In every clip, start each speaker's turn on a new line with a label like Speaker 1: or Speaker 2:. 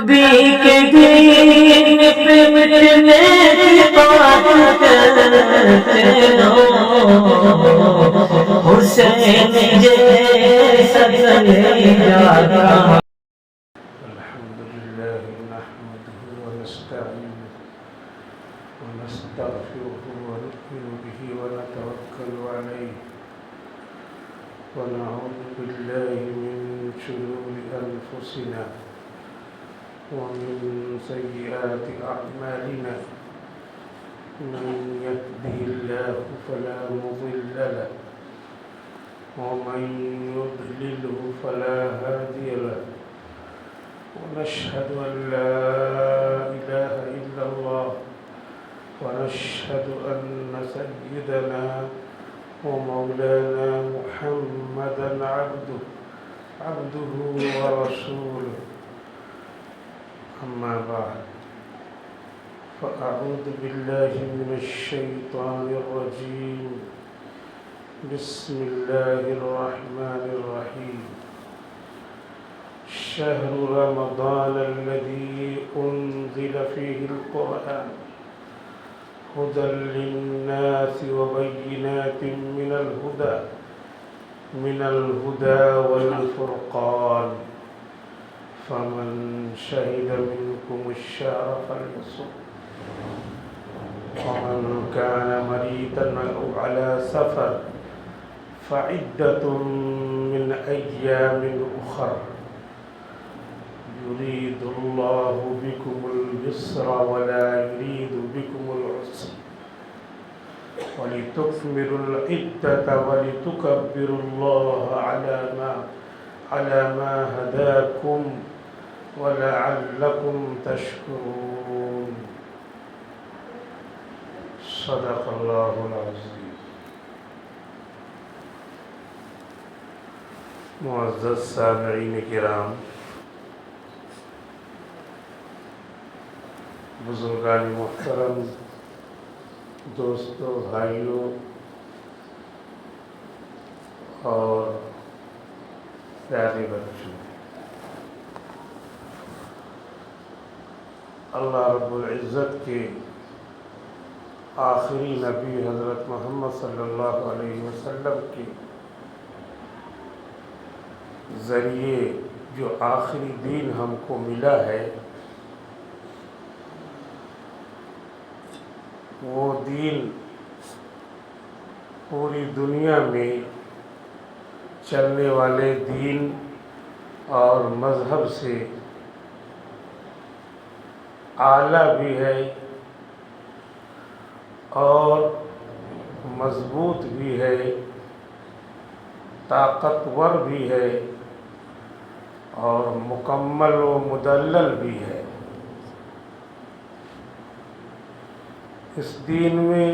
Speaker 1: نبی کے دین پہ مٹنے کی بات کرتے رہو، حسین جیسا زلیجہ
Speaker 2: الحمد لله نحمده ونستعينه ونستغفره ونؤمن به ونتوكل عليه ونعوذ بالله من شرور أنفسنا ومن سيئات أعمالنا من يهده الله فلا مضل له ومن يضلله فلا هادي له ونشهد أن لا إله إلا الله ونشهد أن سيدنا ومولانا محمدا عبده ورسوله أما بعد فأعوذ بالله من الشيطان الرجيم بسم الله الرحمن الرحيم شهر رمضان الذي أنزل فيه القرآن هدى للناس وبينات من الهدى والفرقان فمن شهد منكم الشهر فليصم ومن كان مريضا أو على سفر فعدة من أيام أخر يريد الله بكم اليسر ولا يريد بكم العسر ولتكملوا العدة ولتكبروا الله على ما هداكم ولعلكم تشكرون صدق الله العظيم. معزز سامعین کرام، بزرگان محترم، دوستوں، بھائیوں اور پیارے بچوں، اللہ رب العزت کے آخری نبی حضرت محمد صلی اللہ علیہ وسلم کے ذریعے جو آخری دین ہم کو ملا ہے، وہ دین پوری دنیا میں چلنے والے دین اور مذہب سے اعلیٰ بھی ہے اور مضبوط بھی ہے، طاقتور بھی ہے اور مکمل و مدلل بھی ہے۔ اس دین میں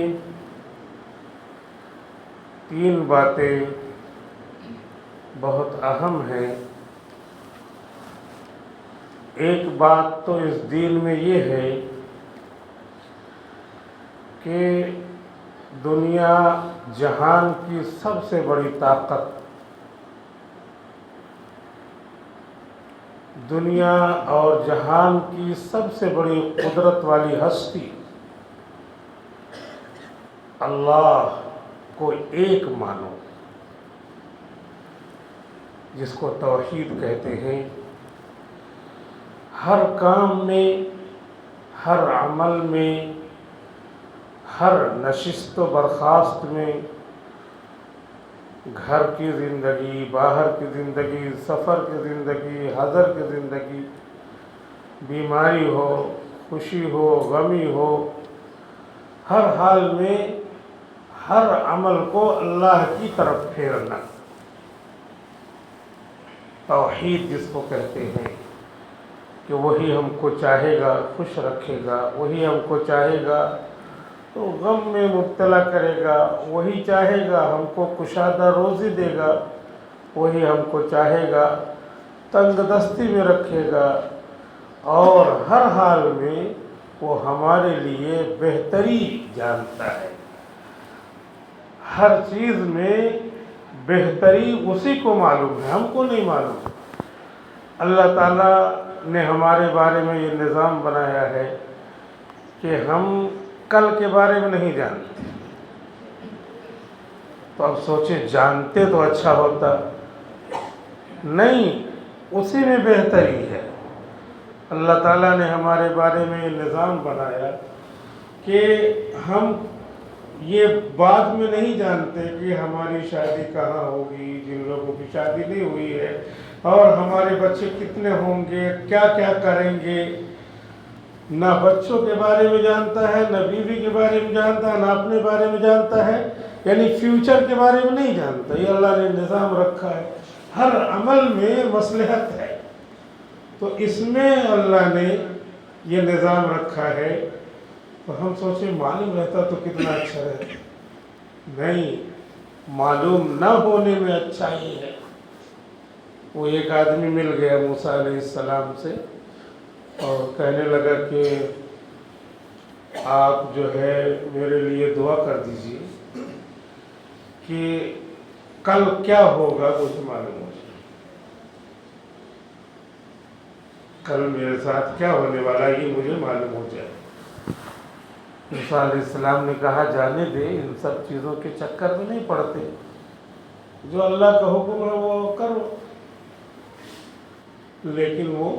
Speaker 2: تین باتیں بہت اہم ہیں۔ ایک بات تو اس دین میں یہ ہے کہ دنیا جہان کی سب سے بڑی طاقت، دنیا اور جہان کی سب سے بڑی قدرت والی ہستی اللہ کو ایک مانو، جس کو توحید کہتے ہیں۔ ہر کام میں، ہر عمل میں، ہر نشست و برخاست میں، گھر کی زندگی، باہر کی زندگی، سفر کی زندگی، حضر کی زندگی، بیماری ہو، خوشی ہو، غمی ہو، ہر حال میں ہر عمل کو اللہ کی طرف پھیرنا، توحید جس کو کہتے ہیں کہ وہی ہم کو چاہے گا خوش رکھے گا، وہی ہم کو چاہے گا تو غم میں مبتلا کرے گا، وہی چاہے گا ہم کو کشادہ روزی دے گا، وہی ہم کو چاہے گا تنگ دستی میں رکھے گا، اور ہر حال میں وہ ہمارے لیے بہتری جانتا ہے۔ ہر چیز میں بہتری اسی کو معلوم ہے، ہم کو نہیں معلوم۔ اللہ تعالیٰ نے ہمارے بارے میں یہ نظام بنایا ہے کہ ہم کل کے بارے میں نہیں جانتے. تو اب سوچیں جانتے تو اچھا ہوتا. نہیں، اسی میں بہتری ہے. اللہ تعالیٰ نے ہمارے بارے میں یہ نظام بنایا کہ ہم یہ بعد میں نہیں جانتے کہ ہماری شادی کہاں ہوگی، جن لوگوں کی شادی نہیں ہوئی ہے، اور ہمارے بچے کتنے ہوں گے، کیا کیا کریں گے. نہ بچوں کے بارے میں جانتا ہے، نہ بیوی کے بارے میں جانتا ہے، نہ اپنے بارے میں جانتا ہے، یعنی فیوچر کے بارے میں نہیں جانتا. یہ اللہ نے نظام رکھا ہے. ہر عمل میں مصلحت ہے. تو اس میں اللہ نے یہ نظام رکھا ہے. تو ہم سوچیں معلوم رہتا تو کتنا اچھا رہتا. نہیں، معلوم نہ ہونے میں اچھائی ہے. وہ ایک آدمی مل گیا موسیٰ علیہ السلام سے اور کہنے لگا کہ آپ جو ہے میرے لیے دعا کر دیجیے کہ کل کیا ہوگا مجھے معلوم ہو جائے. کل میرے ساتھ کیا ہونے والا یہ مجھے معلوم ہو جائے. موسیٰ علیہ السلام نے کہا جانے دے، ان سب چیزوں کے چکر میں نہیں پڑتے، جو اللہ کا حکم ہے وہ کرو. لیکن وہ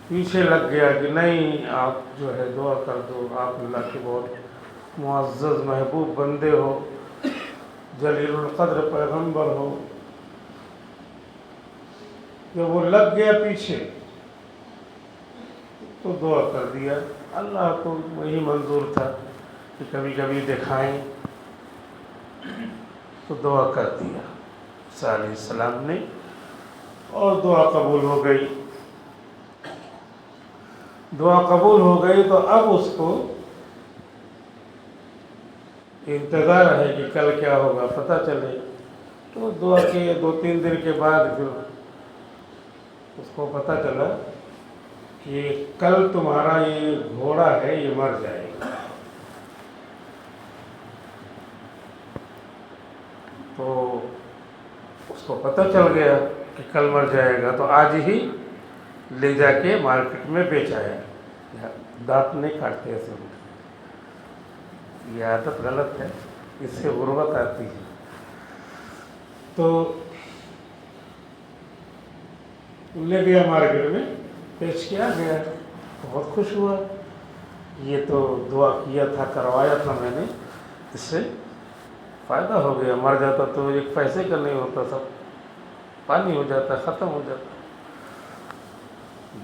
Speaker 2: پیچھے لگ گیا کہ نہیں، آپ جو ہے دعا کر دو، آپ اللہ کے بہت معزز محبوب بندے ہو، جلیل القدر پیغمبر ہو. جب وہ لگ گیا پیچھے تو دعا کر دیا. اللہ کو وہی منظور تھا کہ کبھی کبھی دکھائیں، تو دعا کر دیا موسیٰ علیہ السلام نے، اور دعا قبول ہو گئی. دعا قبول ہو گئی تو اب اس کو انتظار ہے کہ کل کیا ہوگا پتہ چلے. تو دعا کے 2-3 دن کے بعد پھر اس کو پتہ چلا کہ کل تمہارا یہ گھوڑا ہے یہ مر جائے گا. تو اس کو پتہ چل گیا کہ کل مر جائے گا. تو آج ہی لے جا کے مارکیٹ میں بیچا ہے. دانت نہیں کاٹتے ایسے، یہ عادت غلط ہے، اس سے غربت آتی ہے. تو لے گیا مارکیٹ میں، پیش کیا گیا. بہت خوش ہوا، یہ تو دعا کیا تھا، کروایا تھا میں نے، اس سے فائدہ ہو گیا. مر جاتا تو ایک پیسے کا نہیں ہوتا، سب پانی ہو جاتا، ختم ہو جاتا.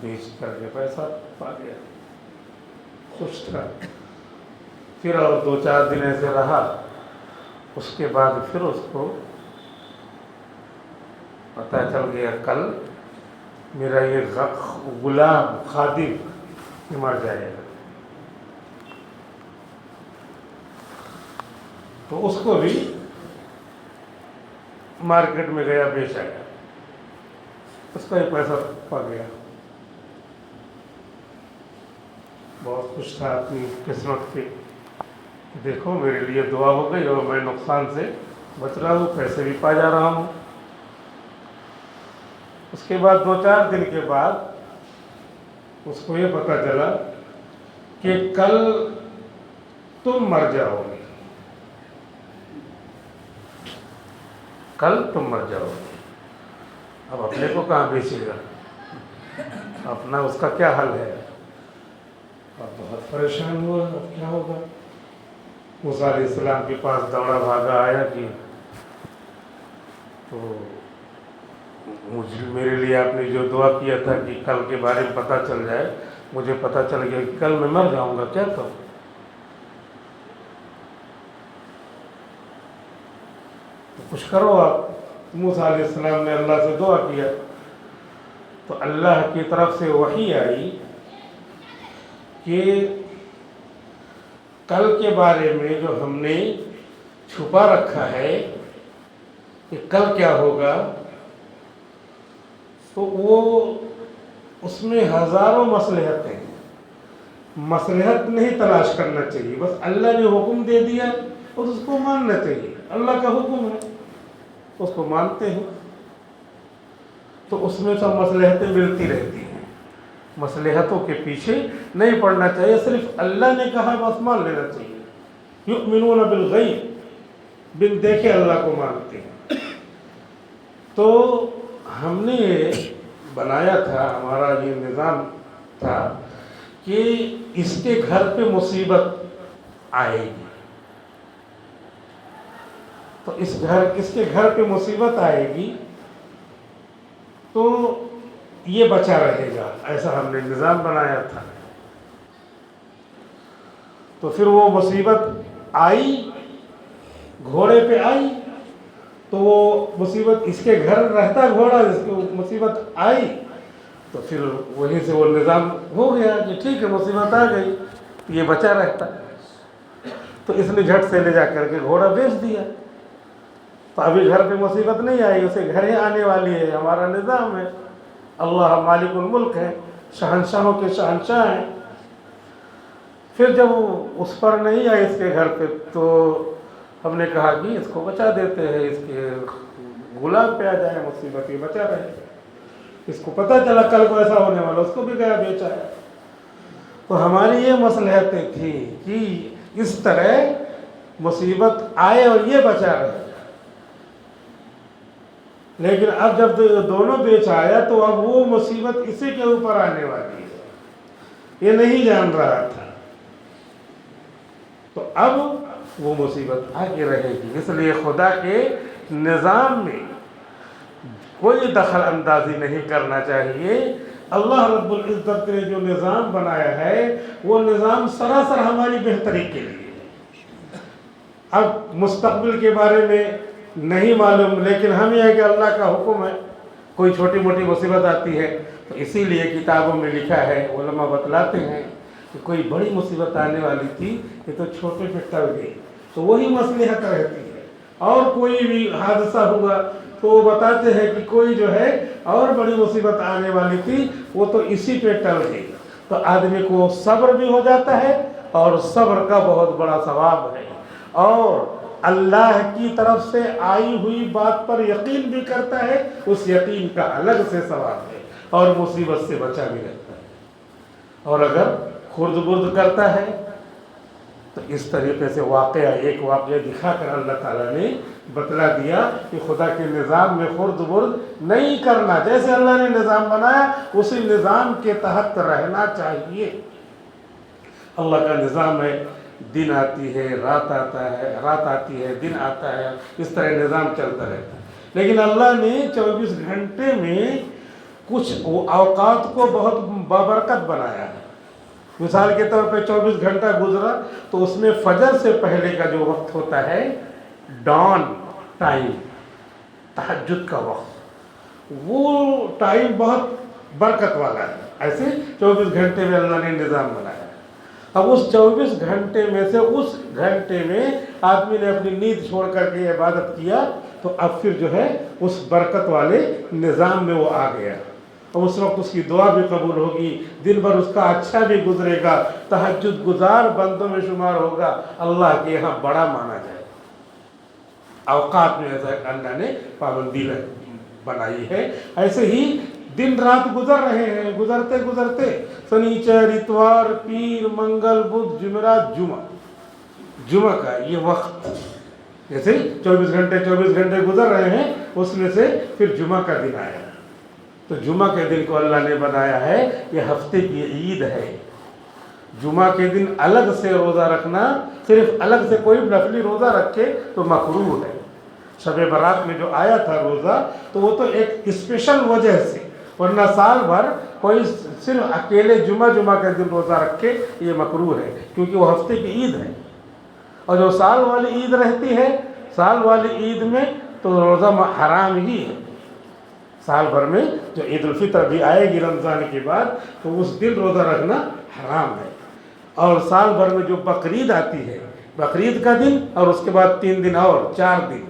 Speaker 2: بیچ کر کے پیسہ پا گیا، خوش تھا. پھر اور 2-4 دن ایسے رہا. اس کے بعد پھر اس کو پتہ چل گیا کل میرا یہ غلام خادم مر جائے گا. تو اس کو بھی مارکیٹ میں گیا، بیچا گیا، اس کا ہی پیسہ پا گیا. بہت خوش تھا اپنی قسمت پہ، دیکھو میرے لیے دعا ہو گئی اور میں نقصان سے بچ رہا ہوں، پیسے بھی پا جا رہا ہوں. اس کے بعد 2-4 دن کے بعد اس کو یہ پتہ چلا کہ کل تم مر جاؤ گے، کل تم مر جاؤ گے. اب اپنے کو کہاں بیچے گا، اپنا اس کا کیا حل ہے. اب بہت پریشان ہوا، اب کیا ہوگا. موسیٰ علیہ السلام کے پاس دوڑا بھاگا آیا کہ تو میرے لیے آپ نے جو دعا کیا تھا کہ کل کے بارے میں پتہ چل جائے، مجھے پتہ چل گیا کہ کل میں مر جاؤں گا، کیا کروں. تو کچھ کرو آپ. موسیٰ علیہ السلام نے اللہ سے دعا کیا تو اللہ کی طرف سے وحی آئی کہ کل کے بارے میں جو ہم نے چھپا رکھا ہے کہ کل کیا ہوگا، تو وہ اس میں ہزاروں مصلحتیں ہیں. مصلحت نہیں تلاش کرنا چاہیے، بس اللہ نے حکم دے دیا اور اس کو ماننا چاہیے. اللہ کا حکم ہے، اس کو مانتے ہیں تو اس میں سب مصلحتیں ملتی رہتی ہیں. मसलहतों के पीछे नहीं पड़ना चाहिए, सिर्फ अल्लाह ने कहा बस मान लेना चाहिए। युमिनून बिलगैब, बिन देखे अल्लाह को मानते हैं। तो हमने बनाया था, हमारा ये निज़ाम था कि इसके घर पे मुसीबत आएगी तो इसके घर पे मुसीबत आएगी तो ये बचा रहेगा, ऐसा हमने निज़ाम बनाया था। तो फिर वो मुसीबत आई, घोड़े पे आई, तो वो मुसीबत इसके घर रहता घोड़ा, इसको मुसीबत आई तो फिर वहीं से वो निज़ाम हो गया कि ठीक है मुसीबत आ गई, ये बचा रहता। तो इसने झट से ले जा करके घोड़ा बेच दिया। तो अभी घर पे मुसीबत नहीं आई, उसे घर ही आने वाली है। हमारा निज़ाम है, अल्लाह मालिकुल मुल्क है, शहंशाहों के शहंशाह हैं। फिर जब उस पर नहीं आई इसके घर पे तो हमने कहा कि इसको बचा देते हैं, इसके गुलाम पे आ जाए मुसीबत, ये बचा रहे। इसको पता चला कल को ऐसा होने वाला, उसको भी गया बेचा है। तो हमारी ये मसलहतें थी कि इस तरह मुसीबत आए और ये बचा रहे। लेकिन अब जब दोनों बेच आया तो अब वो मुसीबत इसी के ऊपर आने वाली है, ये नहीं जान रहा था। तो अब वो मुसीबत आगे रहेगी। इसलिए खुदा के निज़ाम में कोई दखल अंदाजी नहीं करना चाहिए। अल्लाह रब्बुल इज़्ज़त ने जो निज़ाम बनाया है वो निज़ाम सरासर हमारी बेहतरी के लिए है। अब मुस्तक़बिल के बारे में नहीं मालूम, लेकिन हम यह है कि अल्लाह का हुक्म है, कोई छोटी मोटी मुसीबत आती है तो इसीलिए किताबों में लिखा है, उलमा बतलाते हैं कि कोई बड़ी मुसीबत आने वाली थी, ये तो छोटे पे टल गई, तो वही मसलहत रहती है। और कोई भी हादसा हुआ तो वो बताते हैं कि कोई जो है और बड़ी मुसीबत आने वाली थी, वो तो इसी पे टल गई। तो आदमी को सब्र भी हो जाता है और सब्र का बहुत बड़ा सवाब है, और अल्लाह की तरफ से आई हुई बात पर यकीन भी करता है, उस यकीन का अलग से सवाब है, और मुसीबत से बचा भी रहता है। और अगर खुर्द बुर्द करता है तो इस तरीके से वाक़या, एक वाक़या दिखाकर अल्लाह ताला ने बतला दिया कि खुदा के निज़ाम में खुर्द बुर्द नहीं करना, जैसे अल्लाह ने निज़ाम बनाया उसी निज़ाम के तहत रहना चाहिए। अल्लाह का निज़ाम है, दिन आती है रात आता है, रात आती है दिन आता है, इस तरह निज़ाम चलता रहता है। लेकिन अल्लाह ने 24 घंटे में कुछ औकात को बहुत बाबरकत बनाया है। मिसाल के तौर पे 24 घंटा गुजरा तो उसमें फजर से पहले का जो वक्त होता है, डॉन टाइम, तहज्जुद का वक्त, वो टाइम बहुत बरकत वाला है। ऐसे 24 घंटे में अल्लाह ने निज़ाम बनाया। अब उस 24 घंटे में से उस घंटे में आदमी ने अपनी नींद छोड़ करके इबादत किया तो अब फिर जो है उस बरकत वाले निज़ाम में वो आ गया। और उस वक्त उसकी दुआ भी कबूल होगी, दिन भर उसका अच्छा भी गुजरेगा, तहज्जुद गुजार बंदों में शुमार होगा, अल्लाह के यहाँ बड़ा माना जाए। औकात में ऐसा अल्लाह ने पाबंदी बनाई है। ऐसे ही दिन रात गुजर रहे हैं, गुजरते गुजरते शनिचर इतवार पीर मंगल बुध जुमेरात जुमा का ये वक्त, जैसे 24 घंटे गुजर रहे हैं, उसमें से फिर जुमा का दिन आया। तो जुमा के दिन को अल्लाह ने बनाया है ये हफ्ते की ईद है। जुमा के दिन अलग से रोज़ा रखना, सिर्फ अलग से कोई नफली रोज़ा रखे तो मकरूह है। शब बारात में जो आया था रोज़ा तो वो तो एक स्पेशल वजह से, वरना साल भर कोई सिर्फ अकेले जुमा के दिन रोज़ा रखे ये मकरूह है, क्योंकि वो हफ्ते की ईद है। और जो साल वाली ईद रहती है, साल वाली ईद में तो रोज़ा हराम ही है। साल भर में जो ईद उल फितर भी आएगी रमज़ान के बाद, तो उस दिन रोज़ा रखना हराम है। और साल भर में जो बकरीद आती है, बकरीद का दिन और उसके बाद 3 दिन और 4 दिन,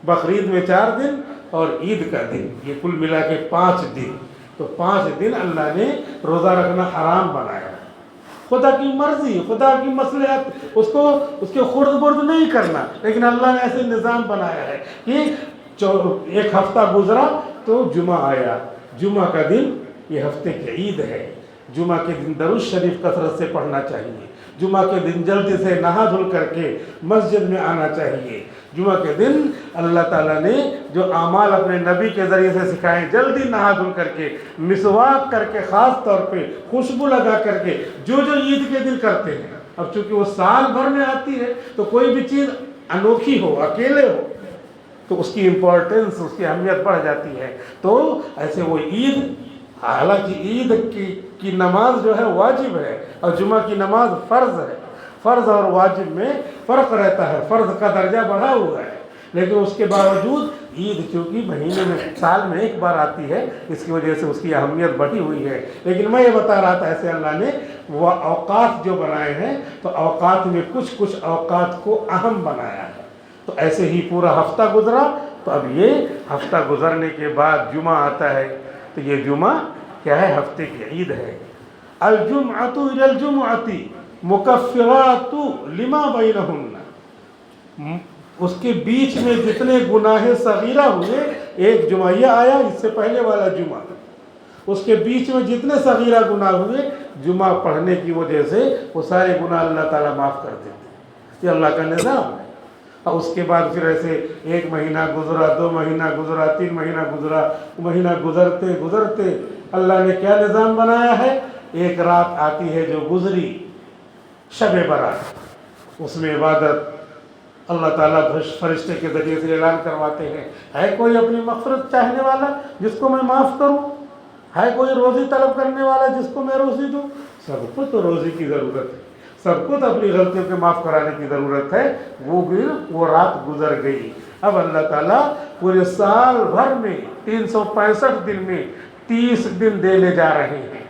Speaker 2: बकरीद में 4 दिन और ईद का दिन, ये कुल मिला के 5 दिन। तो 5 दिन अल्लाह ने रोज़ा रखना हराम बनाया है। खुदा की मर्जी, खुदा की मसलहत, उसको उसके खुर्द बुर्द नहीं करना, लेकिन अल्लाह ने ऐसे निज़ाम बनाया है कि एक हफ्ता गुजरा तो जुमा आया, जुमा का दिन ये हफ्ते की ईद है, जुमा के दिन दरूद शरीफ कसरत से पढ़ना चाहिए। जुमा के दिन जल्दी से नहा धुल करके मस्जिद में आना चाहिए। जुमा के दिन अल्लाह ताला ने जो अमाल अपने नबी के ज़रिए से सिखाए, जल्दी नहा धुल करके, मिसवाक करके, ख़ास तौर पे खुशबू लगा करके, जो जो ईद के दिन करते हैं। अब चूँकि वो साल भर में आती है तो कोई भी चीज़ अनोखी हो, अकेले हो, तो उसकी इम्पोर्टेंस, उसकी अहमियत बढ़ जाती है। तो ऐसे वो ईद, हालांकि ईद की नमाज जो है वाजिब है और जुमा की नमाज फ़र्ज़ है। फ़र्ज़ और वाजिब में फ़र्क रहता है, फ़र्ज़ का दर्जा बढ़ा हुआ है, लेकिन उसके बावजूद ईद चूँकि महीने में, साल में एक बार आती है, इसकी वजह से उसकी अहमियत बढ़ी हुई है। लेकिन मैं ये बता रहा था, ऐसे अल्लाह ने वो औकात जो बनाए हैं, तो औकात में कुछ कुछ औकात को अहम बनाया है। तो ऐसे ही पूरा हफ्ता गुजरा, तो अब ये हफ्ता गुजरने के बाद जुमा आता है, तो ये जुमा क्या है? हफ्ते की ईद है। अल-जुम्अतु इलल जुम्अति मुकफ्फिरातु लिमा बैनहुन्ना, उसके बीच में जितने गुनाहे सगीरा हुए, एक जुमा ये आया, इससे पहले वाला जुमा, उसके बीच में जितने सगीरा गुनाह हुए, जुमा पढ़ने की वजह से वो सारे गुनाह अल्लाह ताला माफ़ कर देते हैं। ये अल्लाह का निज़ाम है। और उसके बाद फिर ऐसे 1 महीना गुजरा, 2 महीना गुजरा, 3 महीना गुजरा, महीना गुजरते गुजरते अल्लाह ने क्या निज़ाम बनाया है? एक रात आती है जो गुजरी, शब बरात, उसमें इबादत अल्लाह ताला फरिश्ते के ज़रिए से ऐलान करवाते हैं, है कोई अपनी मग़फ़िरत चाहने वाला जिसको मैं माफ़ करूं? है कोई रोज़ी तलब करने वाला जिसको मैं रोज़ी दूं? सबको तो रोज़ी की ज़रूरत है, सबको तो अपनी गलतियों के माफ़ कराने की ज़रूरत है। वो रात गुजर गई। अब अल्लाह ताला पूरे साल भर में 365 दिन में 30 दिन देने जा रहे हैं।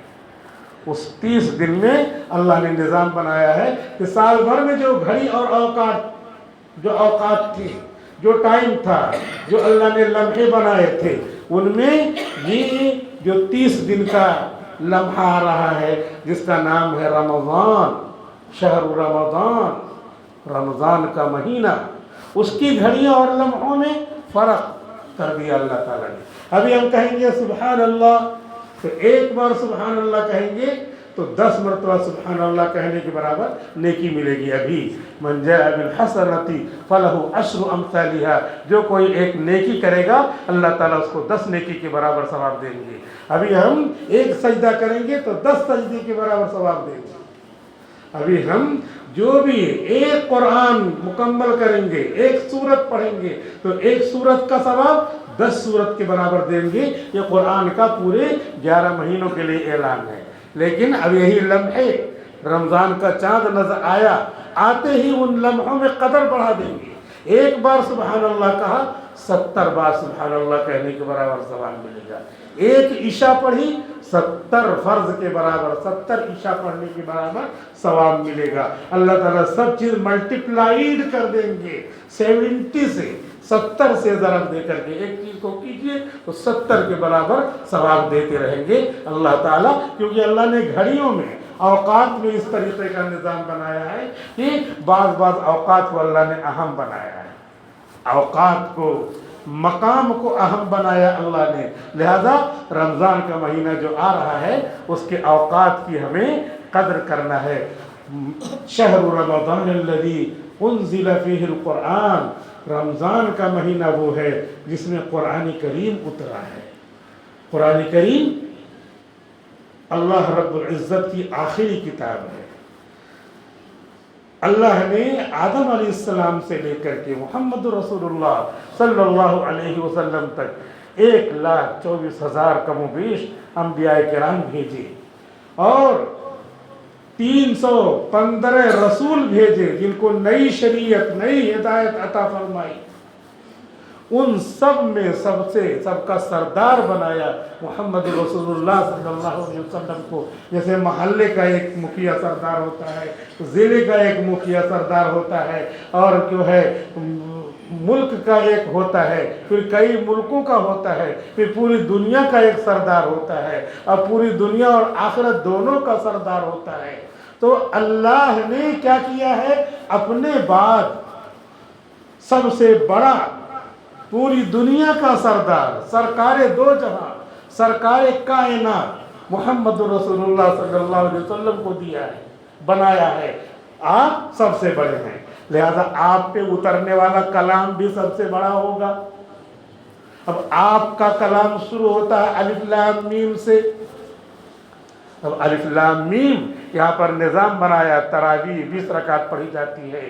Speaker 2: उस 30 दिन में अल्लाह ने निज़ाम बनाया है कि साल भर में जो घड़ी और औकात थी, जो टाइम था, जो अल्लाह ने लम्हे बनाए थे, उनमें ये जो 30 दिन का लम्हा आ रहा है, जिसका नाम है रमज़ान, शहर रमज़ान, रमज़ान का महीना, उसकी घड़ियों और लम्हों में फ़र्क कर दिया अल्लाह ताला ने। अभी हम कहेंगे सुबहान अल्लाह, तो एक बार सुबहान अल्लाह कहेंगे तो 10 मरतबा सुबहान अल्लाह कहने के बराबर नेकी मिलेगी। अभी मन जाअ बिल हसनति फलहु अश्रु अम्सालिहा, जो कोई एक नेकी करेगा अल्लाह ताला उसको 10 नेकी के बराबर सवाब देंगे। अभी हम एक सजदा करेंगे तो 10 सजदे के बराबर सवाब देंगे। अभी हम जो भी एक कुरान मुकम्मल करेंगे, एक सूरत पढ़ेंगे, तो एक सूरत का सवाब 10 सूरत के बराबर देंगे। ये कुरान का पूरे 11 महीनों के लिए ऐलान है। लेकिन अब यही लम्हे, रमज़ान का चाँद नजर आया, आते ही उन लम्हों में कदर बढ़ा देंगे। एक बार सुबहान अल्लाह कहा, 70 बार सुबहान अल्लाह कहने के बराबर सवाब मिलेगा। एक ईशा पढ़ी, 70 फ़र्ज के बराबर, 70 ईशा पढ़ने के बराबर सवाब मिलेगा। अल्लाह ताला सब चीज़ मल्टीप्लाइड कर देंगे, 70 से 70 से ज़रब दे करके एक चीज़ को कीजिए तो 70 के बराबर सवाब देते रहेंगे अल्लाह ताला। क्योंकि अल्लाह ने घड़ियों में, औकात में इस तरीके का निज़ाम बनाया है कि बाज़ औकात को अल्लाह ने अहम बनाया है, औकात को, मकाम को अहम बनाया अल्लाह ने। लिहाजा रमज़ान का महीना जो आ रहा है उसके औकात की हमें कदर करना है। शहरु रमज़ान अल्लज़ी उन्ज़िला फ़ीहिल क़ुरआन, रमज़ान का महीना वो है जिसमें कुरान करीम उतरा है। कुरान करीम अल्लाह रब्बुल इज़्ज़त की आखिरी किताब है। अल्लाह ने आदम अलैहिस्सलाम से लेकर के मोहम्मद रसूलुल्लाह सल्लल्लाहु अलैहि वसल्लम तक 1,24,000 कमोबेश अंबिया किराम भेजे और 315 रसूल भेजे जिनको नई शरीयत, नई हिदायत अता फरमाई। उन सब में सबका सरदार बनाया मोहम्मद रसूलुल्लाह सल्लल्लाहु अलैहि वसल्लम को। जैसे महल्ले का एक मुखिया सरदार होता है, ज़िले का एक मुखिया सरदार होता है, और जो है मुल्क का एक होता है, फिर कई मुल्कों का होता है, फिर पूरी दुनिया का एक सरदार होता है, और पूरी दुनिया और आखिरत दोनों का सरदार होता है। तो अल्लाह ने क्या किया है, अपने बाद सबसे बड़ा, पूरी दुनिया का सरदार, सरकारे दो जहां, सरकारे कायनात, मोहम्मद रसूलुल्लाह सल्लल्लाहु अलैहि वसल्लम को दिया है, बनाया है। आप सबसे बड़े हैं, लिहाजा आप पे उतरने वाला कलाम भी सबसे बड़ा होगा। अब आपका कलाम शुरू होता है अलिफ लाम मीम से। अब अलिफ लाम मीम यहाँ पर निज़ाम बनाया, तरावी 20 रकात पढ़ी जाती है।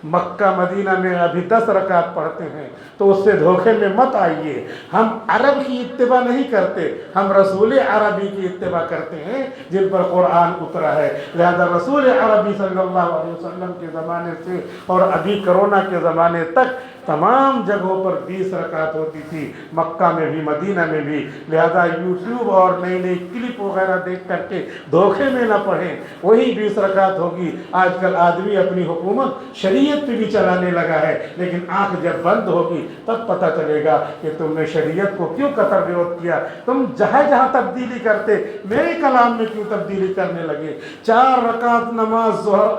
Speaker 2: मक्का मदीना में अभी 10 रकात पढ़ते हैं, तो उससे धोखे में मत आइए। हम अरब की इत्तिबा नहीं करते, हम रसूल अरबी की इत्तिबा करते हैं जिन पर कुरान उतरा है। लिहाजा रसूल अरबी सल्लल्लाहु अलैहि वसल्लम के ज़माने से और अभी कोरोना के ज़माने तक तमाम जगहों पर 20 रकात होती थी, मक्का में भी मदीना में भी। लिहाजा यूट्यूब और नई नई क्लिप वगैरह देख करके धोखे में न पढ़ें, वही 20 रकात होगी। आजकल आदमी अपनी हुकूमत शरीयत पे भी चलाने लगा है, लेकिन आंख जब बंद होगी तब पता चलेगा कि तुमने शरीयत को क्यों कतर विरोध किया। तुम जहाँ जहाँ तब्दीली करते, मेरे कलाम में क्यों तब्दीली करने लगे। 4 रकात नमाज ज़ोहर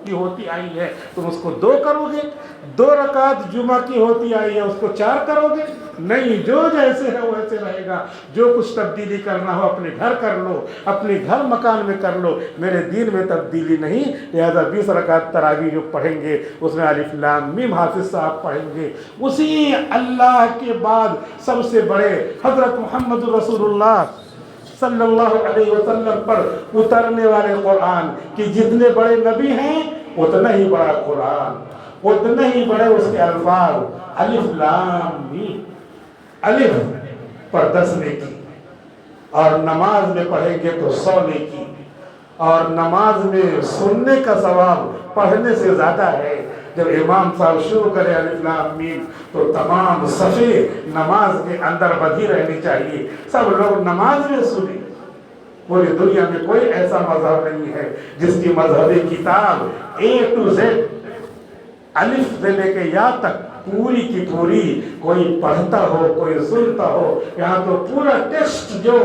Speaker 2: की होती आई है, तुम उसको 2 करोगे। 2 रकात जुमा की होती आई है, उसको 4 करोगे। नहीं, जो जैसे है वैसे रहेगा। जो कुछ तब्दीली करना हो अपने घर कर लो, अपने घर मकान में कर लो, मेरे दीन में तब्दीली नहीं। लिहाजा 20 रकात तरावी जो पढ़ेंगे उसमें अलिफ लाम मीम हाफिज साहब पढ़ेंगे। उसी अल्लाह के बाद सबसे बड़े हजरत मोहम्मद रसूलुल्लाह सल्लल्लाहु अलैहि वसल्लम पर उतरने वाले कुरान कि जितने बड़े नबी हैं उतना ही बड़ा कुरान, उतने ही बड़े उसके अल्फाज। अलिफ लाम मीम, अलिफ पर 10 नेकी, और नमाज में पढ़ेंगे तो 100 नेकी, और नमाज में सुनने का सवाब पढ़ने से ज़्यादा है। जब इमाम साहब शुरू करें अलिफ लाम मीम तो तमाम सफ़े नमाज के अंदर बधी रहनी चाहिए। सब लोग नमाज में सुने। पूरी दुनिया में कोई ऐसा मजहब नहीं है जिसकी मजहबी किताब A to Z अलिफ से लेके या तक पूरी की पूरी कोई पढ़ता हो, कोई सुनता हो। यहाँ तो पूरा टेक्स्ट जो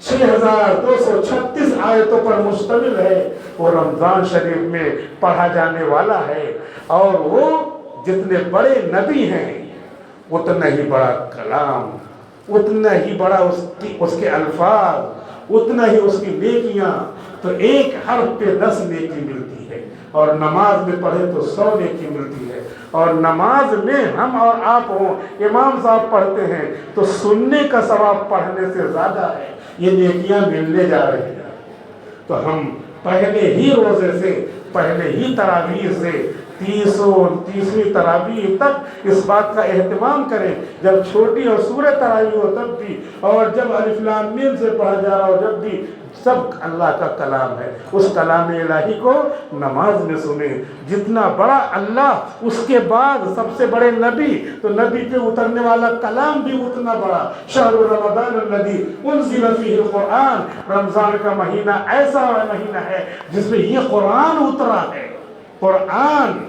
Speaker 2: 6236 आयतों पर मुश्तमिल है, वो रमज़ान शरीफ में पढ़ा जाने वाला है। और वो जितने बड़े नबी हैं उतना ही बड़ा कलाम, उतना ही बड़ा उसके अल्फाज, उतना ही उसकी नेकियां। तो एक हर्फ पे 10 नेकी मिलती है, और नमाज में पढ़े तो 100 नेकी मिलती है। और नमाज में हम और आप हो, इमाम साहब पढ़ते हैं तो सुनने का सवाब पढ़ने से ज़्यादा है। ये नेकियां मिलने जा रही हैं। तो हम पहले ही रोज़े से, पहले ही तरावीह से 30वीं तरावीह तक इस बात का एहतमाम करें, जब छोटी और सूरह तरावीह हो तब भी, और जब अलिफ लाम मीम से पढ़ा जा रहा हो जब भी। सब अल्लाह का कलाम है। उस कलाम इलाही को नमाज में सुने। जितना बड़ा अल्लाह, उसके बाद सबसे बड़े नबी, तो नबी पे उतरने वाला कलाम भी उतना बड़ा। शहरु रमज़ान अल्लज़ी उन्ज़िला फ़ीहिल क़ुरआन, रमज़ान का महीना ऐसा महीना है जिसमें ये कुरान उतरा है। कुरान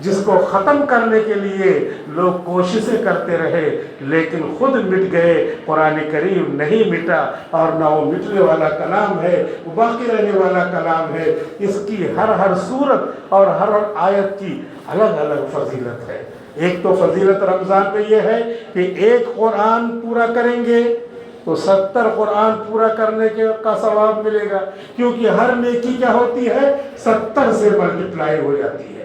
Speaker 2: जिसको ख़त्म करने के लिए लोग कोशिशें करते रहे, लेकिन खुद मिट गए। कुरान करीम नहीं मिटा, और ना वो मिटने वाला कलाम है, वो बाकी रहने वाला कलाम है। इसकी हर सूरत और हर आयत की अलग अलग फजीलत है। एक तो फजीलत रमज़ान में ये है कि एक कुरान पूरा करेंगे तो 70 कुरान पूरा करने का सवाब मिलेगा, क्योंकि हर नेकी क्या होती है, 70 से मल्टीप्लाई हो जाती है।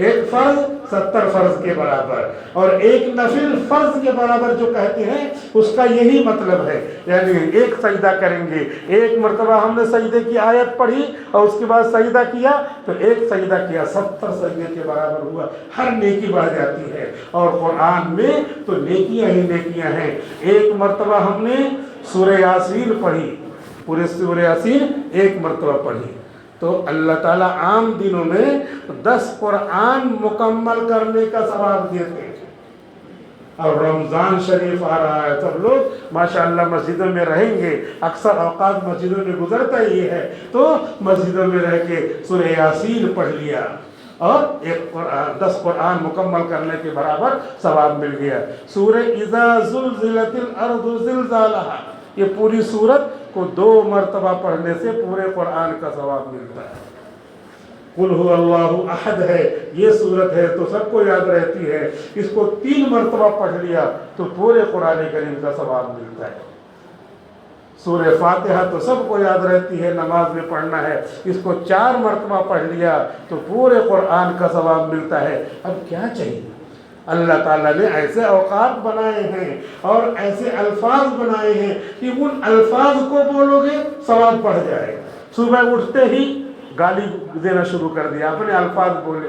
Speaker 2: एक फर्ज 70 फर्ज के बराबर, और एक नफिल फर्ज के बराबर जो कहते हैं उसका यही मतलब है। यानी एक सजदा करेंगे, एक मरतबा हमने सजदे की आयत पढ़ी और उसके बाद सजदा किया तो एक सजदा किया, 70 सजदे के बराबर हुआ। हर नेकी बढ़ जाती है। और कुरान में तो नेकियां ही नेकियां हैं। एक मरतबा हमने सूरह यासीन पढ़ी, पूरे सूरह यासीन एक मरतबा पढ़ी तो अल्लाह ताला आम दिनों में 10 कुरान मुकम्मल करने का सवाब देते हैं। और रमज़ान शरीफ आ रहा है, सब लोग माशाअल्लाह मस्जिदों में रहेंगे। अक्सर औकात मस्जिदों में गुजरता ही है, तो मस्जिदों में रह के सूरह यासीन पढ़ लिया और 10 कुरान मुकम्मल करने के बराबर सवाब मिल गया। सूरह इज़ा ज़ुल्ज़िलतिल अर्ज़ु ज़िलज़ालहा, ये पूरी सूरत को 2 मरतबा पढ़ने से पूरे कुरान का सवाब मिलता है। कुल हुवल्लाहु अहद है, ये सूरत है तो सबको याद रहती है। इसको 3 मरतबा पढ़ लिया तो पूरे कुरान करीम का सवाब मिलता है। सूरह फातिहा तो सबको याद रहती है, नमाज में पढ़ना है, इसको 4 मरतबा पढ़ लिया तो पूरे कुरान का सवाब मिलता है। अब क्या चाहिए? अल्लाह ताला ने ऐसे औकात बनाए हैं और ऐसे अल्फाज बनाए हैं कि उन अल्फाज को बोलोगे सवाब बढ़ जाएगा। सुबह उठते ही गाली देना शुरू कर दिया, अपने अल्फाज बोले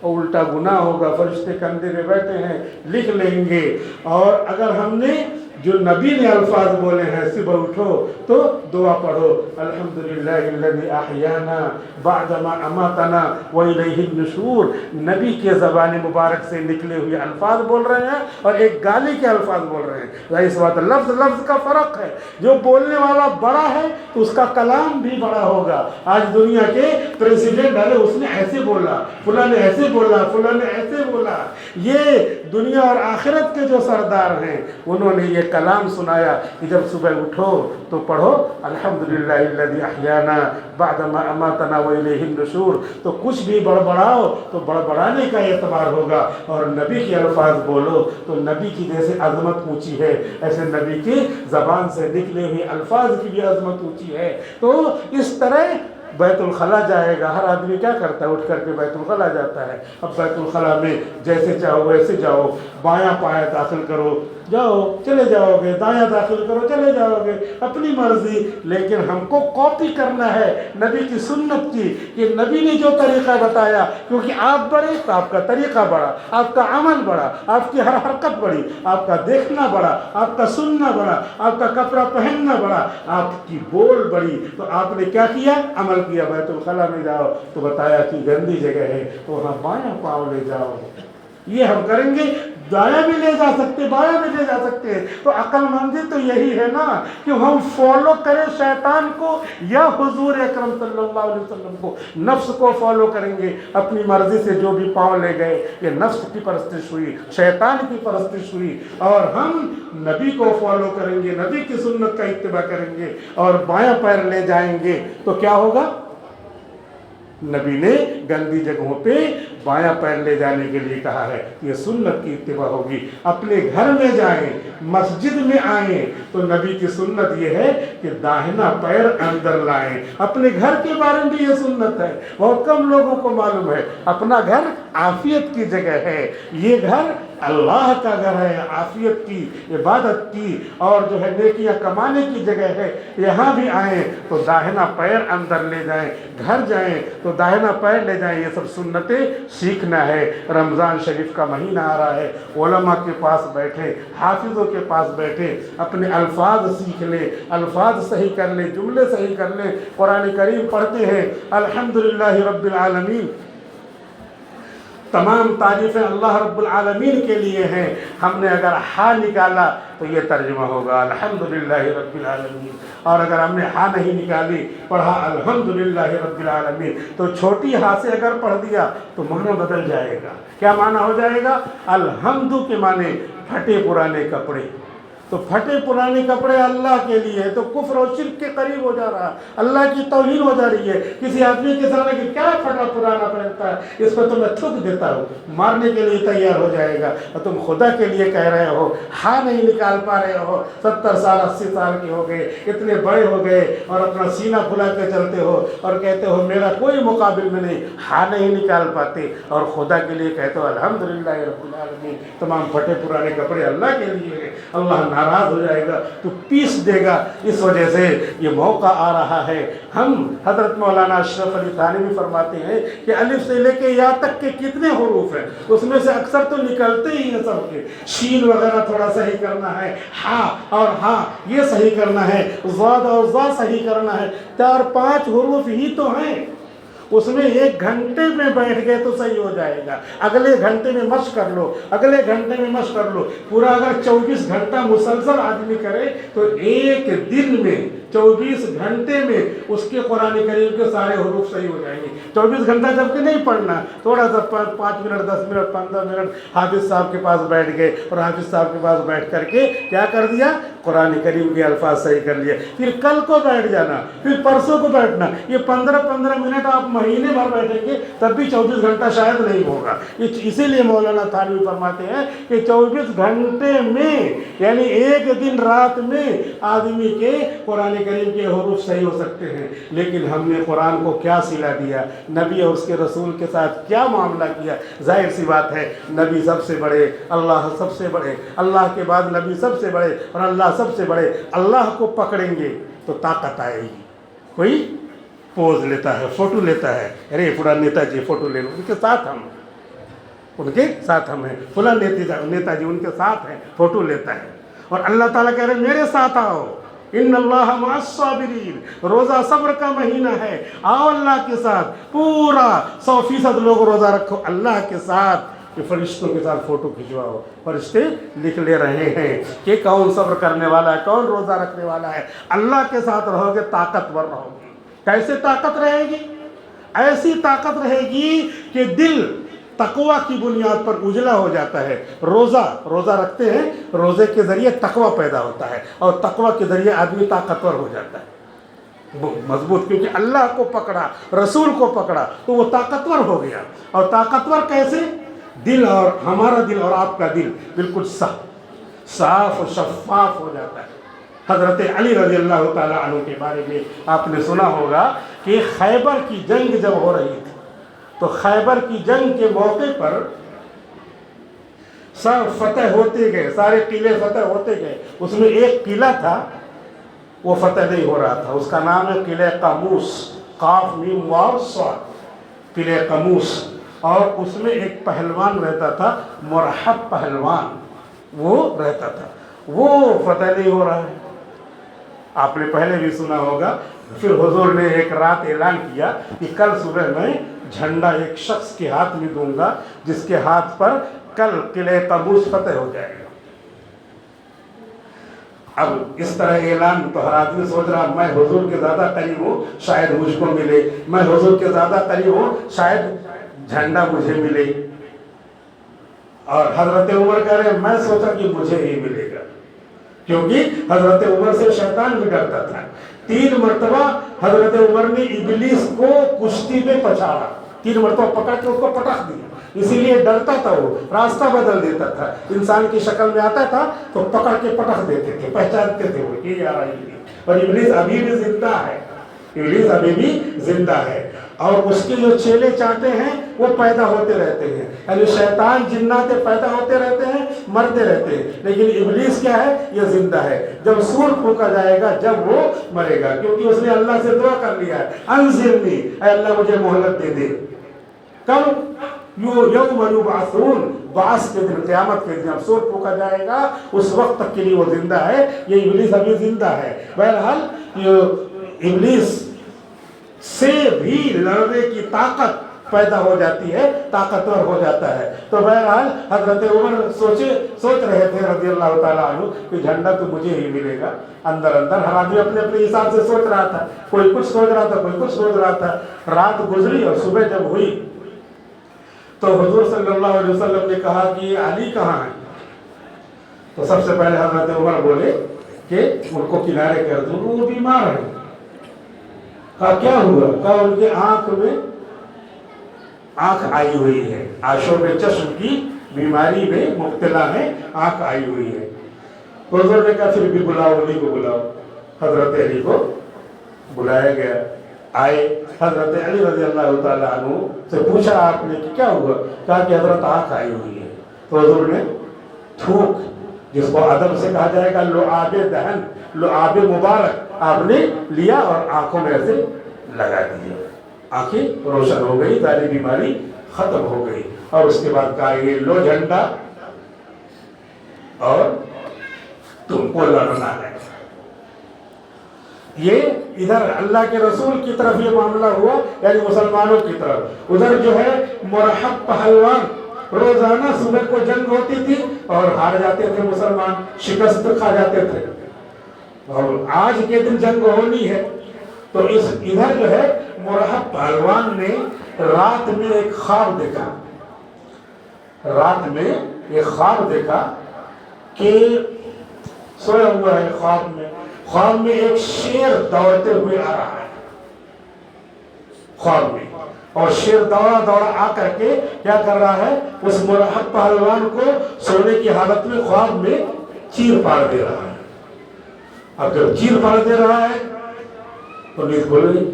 Speaker 2: और उल्टा गुनाह होगा, फरिश्ते कंधे पे बैठे हैं लिख लेंगे। और अगर हमने जो नबी ने अल्फाज बोले हैं, सुबह उठो तो दुआ पढ़ो, अल्हम्दुलिल्लाहिल्लज़ी अहयाना बअदमा अमातना व इलैहि नुशूर। नबी के ज़बान मुबारक से निकले हुए अल्फाज बोल रहे हैं और एक गाली के अल्फाज बोल रहे हैं। इस बात लफ्ज़ का फ़र्क है। जो बोलने वाला बड़ा है तो उसका कलाम भी बड़ा होगा। आज दुनिया के प्रेसिडेंट अरे उसने ऐसे बोला, फुला ने ऐसे बोला, फुला ने ऐसे बोला। ये दुनिया और आखिरत के जो सरदार हैं उन्होंने ये कलाम सुनाया कि जब सुबह उठो तो पढ़ो अल्हम्दुलिल्लाहिल्लज़ी अहयाना बअदमा अमातना व इलैहि नुशूर। तो कुछ भी बड़बड़ाओ तो बड़बड़ाने का एतबार होगा, और नबी के अल्फाज बोलो तो नबी की जैसे अजमत ऊंची है ऐसे नबी की ज़बान से निकले हुए अल्फाज की भी अजमत ऊंची है। तो इस तरह बैतुल खला जाएगा। हर आदमी क्या करता है? उठ करके बैतुल खला जाता है। अब बैतुल खला में जैसे चाहो वैसे जाओ, बायां पाया दाखिल करो जाओ चले जाओगे, दायां दाखिल करो चले जाओगे, अपनी मर्जी। लेकिन हमको कॉपी करना है नबी की सुन्नत की, कि नबी ने जो तरीका बताया, क्योंकि आप बड़े तो आपका तरीका बड़ा, आपका अमल बड़ा, आपकी हर हरकत बड़ी, आपका देखना बड़ा, आपका सुनना बड़ा, आपका कपड़ा पहनना बड़ा, आपकी बोल बड़ी। तो आपने क्या किया? अमल किया। बैतुल खला में जाओ तो बताया कि गंदी जगह है तो वहाँ बायां पाँव ले जाओ। ये हम करेंगे, दायां भी ले जा सकते, बायां भी ले जा सकते हैं। तो अक्लमंदी तो यही है ना कि हम फॉलो करें शैतान को या हुजूर अकरम सल्लल्लाहु अलैहि वसल्लम को। नफ्स को फॉलो करेंगे, अपनी मर्जी से जो भी पाँव ले गए, ये नफ्स की परस्तिश हुई, शैतान की परस्तिश हुई। और हम नबी को फॉलो करेंगे, नबी की सुन्नत का इत्तिबा करेंगे और बायां पैर ले जाएंगे तो क्या होगा? नबी ने गंदी जगहों पे बायां पैर ले जाने के लिए कहा है, ये सुन्नत की इत्तिबा होगी। अपने घर में जाएं, मस्जिद में आए तो नबी की सुन्नत ये है कि दाहिना पैर अंदर लाएं। अपने घर के बारे में भी ये सुन्नत है, बहुत कम लोगों को मालूम है। अपना घर आफियत की जगह है, ये घर अल्लाह का घर है, आफियत की, इबादत की और जो है नेकियां कमाने की जगह है। यहाँ भी आए तो दाहिना पैर अंदर ले जाएं, घर जाएं तो दाहिना पैर ले जाएं। ये सब सुन्नतें सीखना है। रमज़ान शरीफ का महीना आ रहा है, उलमा के पास बैठे, हाफिज़ों के पास बैठे, अपने अल्फाज सीख ले, अल्फाज सही कर ले, जुमले सही कर ले। कुरान करीम पढ़ते हैं अल्हम्दुलिल्लाहि रब्बिल आलमीन, तमाम तारीफ़ें अल्लाह रब्बुल आलमीन के लिए हैं। हमने अगर हा निकाला तो ये तर्जुमा होगा अल्हम्दुलिल्लाहि रब्बिल आलमीन, और अगर हमने हा नहीं निकाली, पढ़ा अल्हम्दुलिल्लाहि रब्बिल आलमीन, तो छोटी हा से अगर पढ़ दिया तो माना बदल जाएगा। क्या माना हो जाएगा? अल्हम्दु के माने फटे पुराने कपड़े। तो फटे पुराने कपड़े अल्लाह के लिए, तो कुफ्र और शिर्क के करीब हो जा रहा, अल्लाह की तौहीन हो जा रही है। किसी आदमी के सामने कि क्या फटा पुराना पहनता है, इस पर तो मैं थूक देता हूँ, मारने के लिए तैयार हो जाएगा। और तुम खुदा के लिए कह रहे हो, हा नहीं निकाल पा रहे हो, 70 साल 80 साल के हो गए, इतने बड़े हो गए और अपना सीना फुला के चलते हो और कहते हो मेरा कोई मुकाबिल में नहीं, हा नहीं निकाल पाते और खुदा के लिए कहते हो अल्हम्दुलिल्लाह रब्बिल आलमीन। तमाम फटे पुराने कपड़े अल्लाह के लिए है, अल्लाह नाराज हो जाएगा तो पीस देगा। इस वजह से ये मौका आ रहा है। हम हजरत मौलाना अशरफ अली थानवी फरमाते हैं कि अलिफ से लेके या तक के कितने हुरूफ हैं, उसमें से अक्सर तो निकलते ही हैं सबके। शीन वगैरह थोड़ा सही करना है, हा और हा ये सही करना है, ज़ाद और ज़ा सही करना है, 4-5 हुरूफ ही तो हैं। उसमें 1 घंटे में बैठ गए तो सही हो जाएगा, अगले घंटे में मशक कर लो, अगले घंटे में मशक कर लो। पूरा अगर 24 घंटा मुसलसल आदमी करे तो एक दिन में 24 घंटे में उसके कुरान करीम के सारे हरूफ सही हो जाएंगे। 24 घंटा जबकि नहीं पढ़ना, थोड़ा सा 5 मिनट 10 मिनट 15 मिनट हाफिज साहब के पास बैठ गए और हाफिज साहब के पास बैठ करके क्या कर दिया, कुरान करीम के अल्फाज सही कर लिए। फिर कल को बैठ जाना, फिर परसों को बैठना। ये 15-15 मिनट आप महीने भर बैठेंगे तब भी 24 घंटा शायद नहीं होगा। इसीलिए मौलाना थानवी फरमाते हैं कि 24 घंटे में यानी एक दिन रात में आदमी के कुरान करीम के हरूफ सही हो सकते हैं। लेकिन हमने कुरान को क्या सिला दिया, नबी और उसके रसूल के साथ क्या मामला किया। जाहिर सी बात है, नबी सबसे बड़े, अल्लाह सबसे बड़े, अल्लाह के बाद नबी सबसे बड़े और अल्लाह सबसे बड़े। अल्लाह को पकड़ेंगे तो ताकत आएगी। कोई पोज लेता है, फोटो लेता है, अरे फुला नेताजी फोटो ले लो, उनके साथ हम हैं, फुला नेताजी उनके साथ हैं, फोटो लेता है। और अल्लाह ताला कह रहे मेरे साथ आओ, इन्नल्लाह मअस-साबिरीन, रोज़ा सब्र का महीना है, आओ अल्लाह के साथ। पूरा 100% लोग रोज़ा रखो अल्लाह के साथ। कि फरिश्तों के साथ फ़ोटो खिंचवाओ, फरिश्ते लिख ले रहे हैं कि कौन सब्र करने वाला है, कौन रोज़ा रखने वाला है। अल्लाह के साथ रहोगे ताकतवर रहोगे। कैसे ताकत रहेगी? ऐसी ताकत रहेगी कि दिल तकवा की बुनियाद पर उजला हो जाता है। रोज़ा रखते हैं, रोज़े के ज़रिए तकवा पैदा होता है और तकवा के ज़रिए आदमी ताकतवर हो जाता है, मजबूत। क्योंकि अल्लाह को पकड़ा, रसूल को पकड़ा तो वो ताकतवर हो गया। और ताकतवर कैसे? दिल, और हमारा दिल और आपका दिल बिल्कुल साफ और शफाफ हो जाता है। हज़रत अली रज़ी अल्लाह ताला अन्हु के बारे में आपने सुना होगा कि खैबर की जंग जब हो रही थी तो खैबर की जंग के मौके पर सब फतह होते गए, सारे किले फतह होते गए। उसमें एक किला था वो फतह नहीं हो रहा था, उसका नाम है किले कमूस, काफ मीम वाव स्वाद, किले कमूस। और उसमें एक पहलवान रहता था, मुरहब पहलवान वो रहता था, वो फतह नहीं हो रहा है। आपने पहले भी सुना होगा। फिर हुजूर ने एक रात ऐलान किया कि कल सुबह मैं झंडा एक शख्स के हाथ में दूंगा जिसके हाथ पर कल किले कबूस फतह हो जाएगा। अब इस तरह ऐलान तो हर आदमी सोच रहा मैं हुजूर के ज़्यादा करीब हूँ शायद मुझको मिले, मैं हुजूर के ज़्यादा करीब हूँ शायद झंडा मुझे मिले। और हजरत उमर कह रहे मैं सोचा कि मुझे ही मिलेगा, क्योंकि हजरत उमर से शैतान भी डरता था। 3 मरतबा हजरत उमर ने इबलीस को कुश्ती में पछाड़ा, 3 मरतबा पकड़ के उसको पटक दिया। इसीलिए डरता था, वो रास्ता बदल देता था, इंसान की शक्ल में आता था तो पकड़ के पटक देते थे, पहचानते थे वो ये आ रही है। और इबलीस अभी भी जिंदा है, इबलीस अभी भी जिंदा है। और उसके जो चेले चाहते हैं वो पैदा होते रहते हैं, यानी शैतान जिन्नाते पैदा होते रहते हैं, मरते रहते हैं। लेकिन इबलीस क्या है, ये जिंदा है। जब सूर फूंका जाएगा जब वो मरेगा, क्योंकि उसने अल्लाह से दुआ कर लिया है, अंज़िरनी, अल्लाह मुझे मोहलत दे दे। कब? यौम युबअसून, बास के दिन, क़यामत के दिन जब सूर फूंका जाएगा उस वक्त तक के लिए वो जिंदा है। ये इबलीस अभी जिंदा है। बहरहाल इबलीस से भी लड़ने की ताकत पैदा हो जाती है, ताकतवर हो जाता है। तो बहरहाल हजरत उमर सोच रहे थे रज़ी अल्लाह ताला अन्हु कि झंडा तो मुझे ही मिलेगा। अंदर अंदर हर आदमी अपने अपने हिसाब से सोच रहा था, कोई कुछ सोच रहा था, कोई कुछ सोच रहा था। रात गुजरी और सुबह जब हुई तो हुजूर सल्लल्लाहु अलैहि वसल्लम ने कहा कि अली कहाँ है? तो सबसे पहले हजरत उमर बोले कि उनको किनारे कर दो, वो बीमार है। कहा क्या हुआ? कहा उनके आंख में आंख आई हुई है, आंखों में चश्म की बीमारी में मुब्तला है, आंख आई हुई है। हुजूर ने कहा फिर भी बुलाओ, अली को बुलाओ। हजरत अली को बुलाया गया, आए। हजरत अली रज़ी अल्लाह ताला अन्हु से पूछा आपने कि क्या हुआ? कहा कि हजरत आंख आई हुई है। तो हुजूर ने थूक, जिसको अदब से कहा जाएगा लुआबे दहन, लुआबे मुबारक, आपने लिया और आंखों में ऐसे लगा दिया। आंखें रोशन हो गई, सारी बीमारी खत्म हो गई। और उसके बाद कहा ये लो झंडा और तुमको लड़ना है। ये इधर अल्लाह के रसूल की तरफ ये मामला हुआ, यानी मुसलमानों की तरफ। उधर जो है मुरहब पहलवान, रोजाना सुबह को जंग होती थी और हार जाते थे मुसलमान, शिकस्त खा जाते थे। اور آج کے دن جنگ ہونی ہے، تو ادھر جو ہے مرحب پہلوان نے رات میں ایک خواب دیکھا، رات میں ایک خواب دیکھا کہ سویا ہوا ہے خواب میں ایک شیر دوڑتے ہوئے آ رہا ہے خواب میں، اور شیر دوڑا آ کر کے کیا کر رہا ہے، اس مرحب پہلوان کو سونے کی حالت میں خواب میں چیر پاڑ دے رہا ہے۔ اب جب چیر پاڑ دے رہا ہے تو نیند کھل گئی،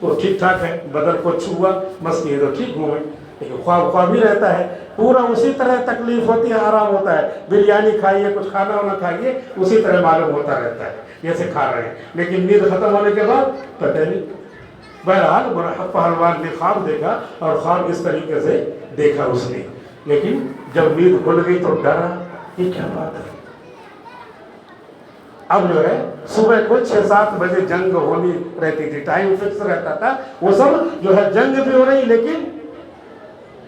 Speaker 2: تو ٹھیک ٹھاک ہے، بدن کو چھوا بس یہ تو ٹھیک ہو گئی، لیکن خواب ہی رہتا ہے، پورا اسی طرح تکلیف ہوتی ہے، آرام ہوتا ہے، بریانی کھائیے، کچھ کھانا ہونا کھائیے، اسی طرح معلوم ہوتا رہتا ہے جیسے کھا رہے ہیں، لیکن نیند ختم ہونے کے بعد پتہ نہیں۔ بہرحال مرحب پہلوان نے خواب دیکھا، اور خواب اس طریقے سے دیکھا اس نے، لیکن جب نیند کھل گئی تو ڈرا، یہ کیا بات ہے۔ اب جو ہے صبح کو 6-7 بجے جنگ ہونی رہتی تھی، ٹائم فکس رہتا تھا، وہ سب جو ہے جنگ بھی ہو رہی، لیکن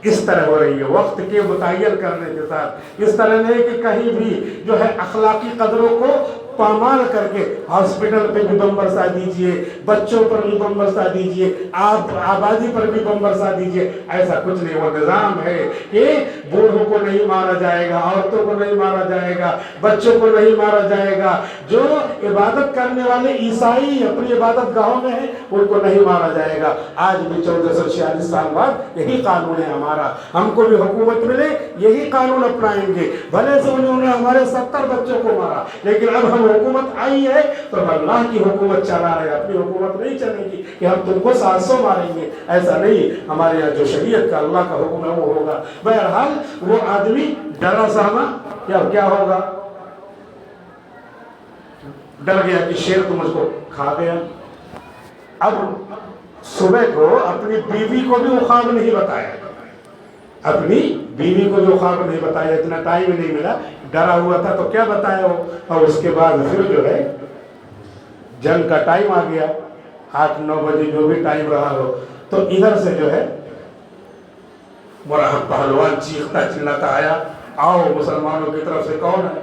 Speaker 2: اس طرح ہو رہی ہے وقت کے متعین کرنے کے ساتھ، اس طرح نہیں کہ کہیں بھی جو ہے اخلاقی قدروں کو پامال کر کے ہاسپٹل پہ بھی بم برسا دیجئے، بچوں پر بھی بم برسا دیجئے، آبادی پر بھی بم برسا دیجئے، ایسا کچھ نہیں۔ وہ نظام ہے کہ بوڑھوں کو نہیں مارا جائے گا، عورتوں کو نہیں مارا جائے گا، بچوں کو نہیں مارا جائے گا، جو عبادت کرنے والے عیسائی اپنی عبادت گاہوں میں ہیں ان کو نہیں مارا جائے گا۔ آج بھی 1446 سال بعد یہی قانون ہے ہمارا، ہم کو بھی حکومت ملے یہی قانون اپنائیں گے، بھلے سے انہوں نے ہمارے 70 بچوں کو مارا، لیکن اب ہم حکومت آئی ہے تو اللہ کی حکومت چلا رہے، اپنی حکومت نہیں چلے گی کہ ہم تم کو 700 ماریں گے، ایسا نہیں، ہمارے یہاں جو شریعت کا اللہ کا حکم ہے وہ ہوگا۔ بہرحال وہ آدمی ڈرا سہما، کیا ہوگا، ڈر گیا کہ شیر تو مجھ کو کھا گیا۔ اب صبح کو اپنی بیوی کو بھی وہ خواب نہیں بتایا، اپنی بیوی کو جو خواب نہیں بتایا، اتنا ٹائم نہیں ملا، ڈرا ہوا تھا تو کیا بتایا وہ۔ اور اس کے بعد پھر جو ہے جنگ کا ٹائم آ گیا، 8-9 بجے جو بھی ٹائم رہا ہو، تو ادھر سے جو ہے مرحب پہلوان چیختا چلاتا آیا، آؤ مسلمانوں کی طرف سے کون ہے؟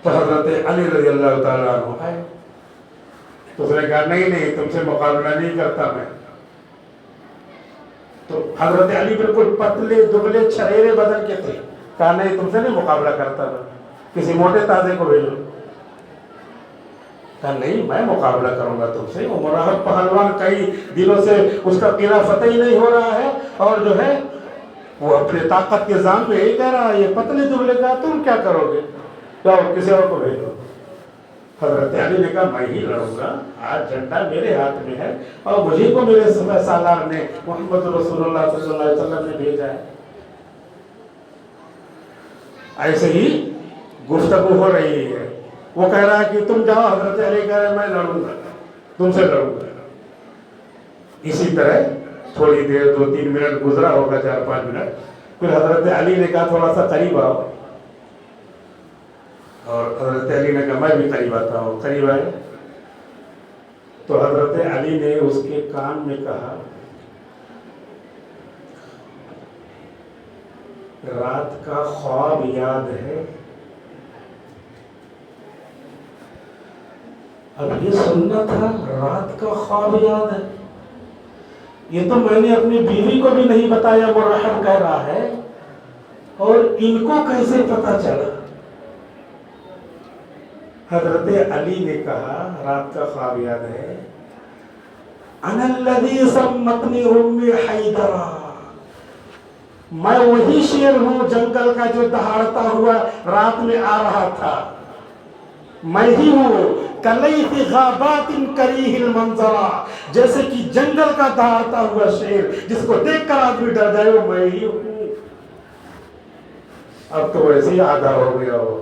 Speaker 2: تو حضرت علی رضی اللہ تعالیٰ عنہ آئے، تو اس نے کہا نہیں تم سے مقابلہ نہیں کرتا میں۔ تو حضرت علی بالکل پتلے دبلے چھریرے بدن کے تھے، کہا نہیں تم سے نہیں مقابلہ کرتا میں، کسی موٹے تازے کو بھیجو۔ کہا نہیں میں مقابلہ کروں گا تم سے۔ وہ مرحب پہلوان کئی دنوں سے اس کا قلعہ فتح ہی نہیں ہو رہا ہے، اور جو ہے وہ اپنے طاقت کے ذان پہ یہی کہہ رہا ہے، یہ پتلے دبلے کا تم کیا کرو گے، جاؤ کسی اور کو بھیجو۔ حضرت علی نے کہا میں ہی لڑوں گا، آج جھنڈا میرے ہاتھ میں ہے، اور مجھے کو میرے سالار نے محمد رسول اللہ صلی اللہ علیہ وسلم نے بھیجا ہے۔ ایسے ہی گفتگو ہو رہی ہے، وہ کہہ رہا ہے کہ تم جاؤ، حضرت علی کہہ رہے ہیں میں لڑوں گا، تم سے لڑوں گا۔ اسی طرح تھوڑی دیر 2-3 منٹ گزرا ہوگا، 4-5 منٹ، پھر حضرت علی نے کہا تھوڑا سا قریب آؤ، اور حضرت علی نے کہا میں بھی قریب آتا ہوں، قریب آئے تو حضرت علی نے اس کے کان میں کہا رات کا خواب یاد ہے؟ اب یہ سننا تھا، رات کا خواب یاد ہے، یہ تو میں نے اپنی بیوی کو بھی نہیں بتایا، مرحب کہہ رہا ہے، اور ان کو کیسے پتا چلا؟ حضرت علی نے کہا رات کا خواب یاد ہے، انا الذی سمتنی امی حیدرہ، میں وہی شیر ہوں جنگل کا جو دہاڑتا ہوا رات میں آ رہا تھا، میں ہی ہوں، کلیث غابات کریہ المنظرہ، جیسے کہ جنگل کا دہاڑتا ہوا شیر جس کو دیکھ کر آدمی ڈر جائے، وہ میں ہی ہوں۔ اب تو ویسے ہی آدھا ہو گیا، ہو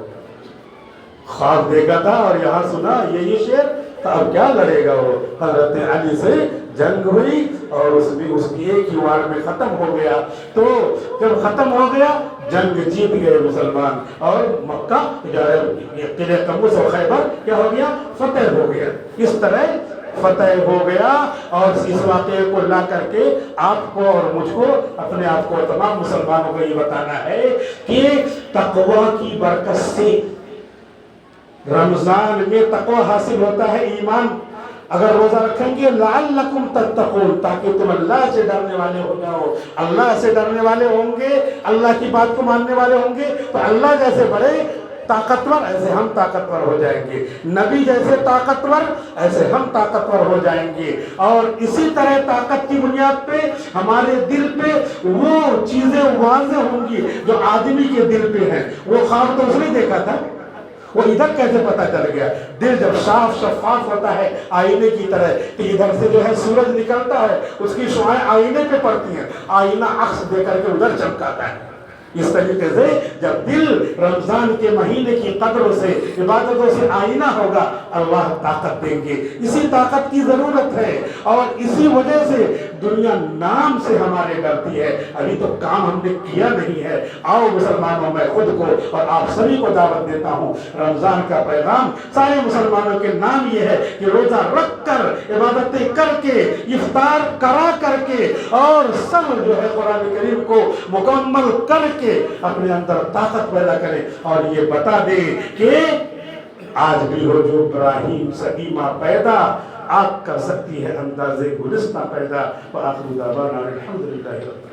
Speaker 2: خواب دیکھا تھا اور یہاں سنا یہی شیر، تو اب کیا لڑے گا وہ۔ حضرت علی سے جنگ ہوئی اور اس کی ایک ہی وار میں ختم ہو گیا۔ تو جب ختم ہو گیا جنگ جیت گئے مسلمان، اور مکہ قلعہ قموس اور خیبر کیا ہو گیا، فتح ہو گیا۔ اس طرح فتح ہو گیا، اور اس واقعے کو لا کر کے آپ کو اور مجھ کو، اپنے آپ کو، تمام مسلمانوں کو یہ بتانا ہے کہ تقوی کی برکت سے
Speaker 3: रमजान में तकवा हासिल होता है, ईमान। अगर रोजा रखेंगे लअल्लकुम तत्तकून, ताकि तुम अल्लाह से डरने वाले हो जाओ। अल्लाह से डरने वाले होंगे, अल्लाह की बात को मानने वाले होंगे, तो अल्लाह जैसे बड़े ताकतवर ऐसे हम ताकतवर हो जाएंगे, नबी जैसे ताकतवर ऐसे हम ताकतवर हो जाएंगे। और इसी तरह ताकत की बुनियाद पे हमारे दिल पे वो चीजें वाज़ेह होंगी जो आदमी के दिल पे हैं। वो ख्वाब तो उसने देखा था, वो इधर कैसे पता चल गया? दिल जब साफ शफाफ होता है आईने की तरह, कि इधर से जो है सूरज निकलता है, उसकी शुआएं आईने पे पड़ती हैं, आईना अक्स दे करके उधर चमकाता है। इस तरीके से जब दिल रमजान के महीने की कदरों से, इबादतों से आईना होगा, अल्लाह ताकत देंगे। इसी ताकत की जरूरत है और इसी वजह से दुनिया नाम से हमारे डरती है। अभी तो काम हमने किया नहीं है। आओ मुसलमानों, मैं खुद को और आप सभी को दावत देता हूँ। रमजान का पैगाम सारे मुसलमानों के नाम ये है कि रोजा रख कर, इबादतें करके, इफ्तार करा करके और सब जो है कुरान करीम को मुकम्मल करके अपने अंदर ताकत पैदा करें और ये बता दे कि आज भी हो जो इब्राहिम सदीमा पैदा, आग कर सकती है अंदाज़े गुलिस्तां पैदा। व आखिर दावाना अल्हम्दुलिल्लाहि रब्बिल आलमीन।